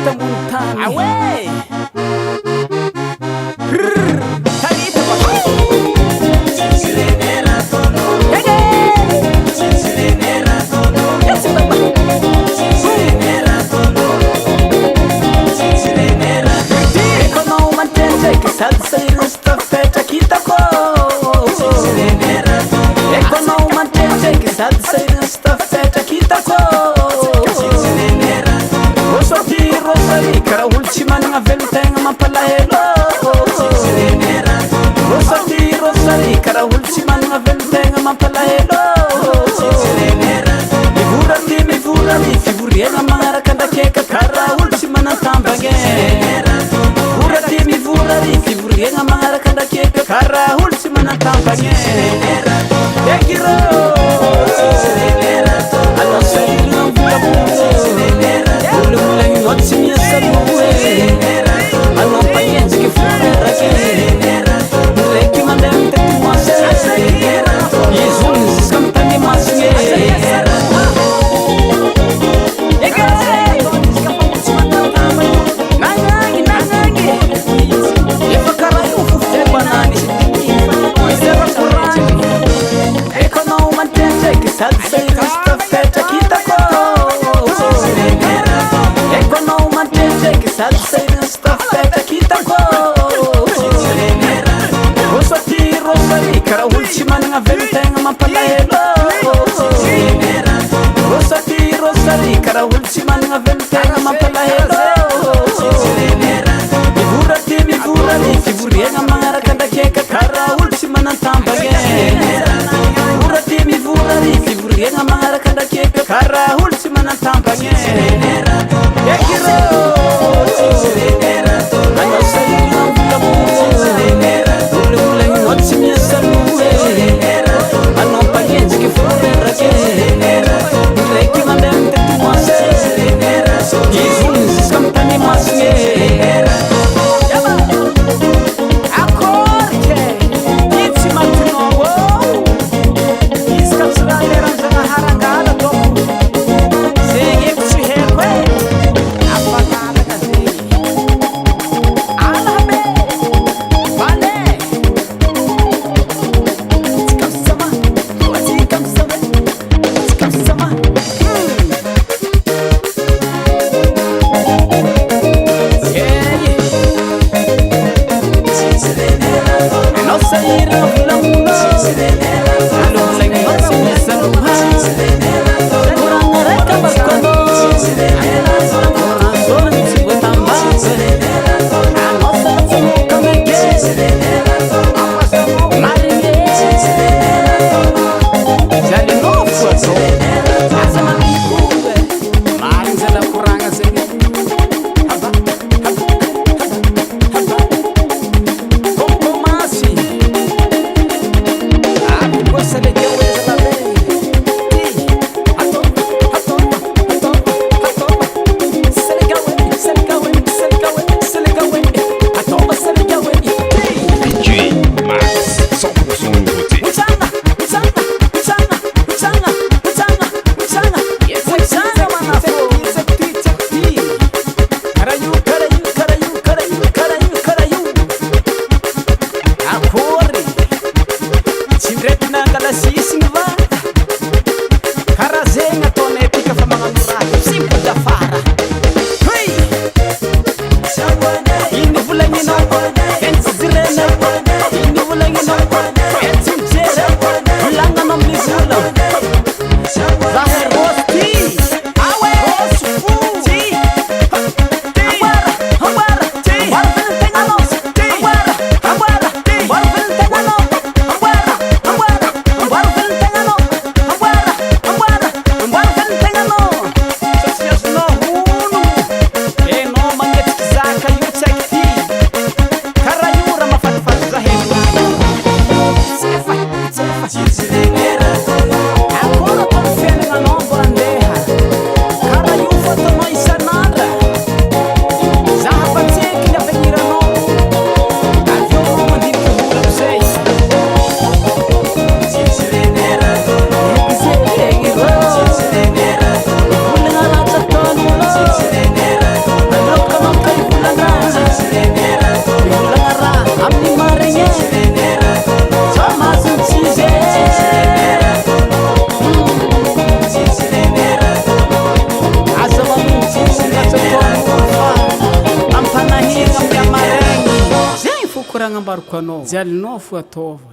tambony Awe! Talita ekonao mantendraiky sady sairosy tafetraky hitako ekonao mantendraiky sady sairosy tafetraky hitako osoty rosary karaha olo tsy managna velon-tegna mampalahelo osoty rosary karaha olo tsy managna velon-tegna mampalahelo mivora fivoriagna magnaraka andrakeka karaha olo tsy manatambagna mivora fivoriagna magnaraka andrakeka karaha olo tsy manatambagna ekirô alasairina volamolagninao tsy miasaloe anao mpahenjiky foreraky ndraiky mandeha mitety moase izy olo ziska mitany masigny efa karaha io fofoko anany ekonao mantendraiky sady sairosy tafetraky hitako ekonao mantendraiky sady sairosy tafetraky hitako osoty rosary karaha olo tsy managna velon-tegna mampalahelo osoty rosary karaha olo tsy managna velon-tegna mampalahelo mivora fivoriagna magnaraka andrakeka karaha olo tsy manatambagna mivora fivoriagna magnaraka andrakeka karaha olo tsy manatambagna ekirô anao sairina volamolagninao tsy miasaloe anao mpahenjiky foreraky ndraiky mandeha mitety moase izy olo ziska mitany masigny akorike itsy ragnambariko anao, zialinao fo ataova.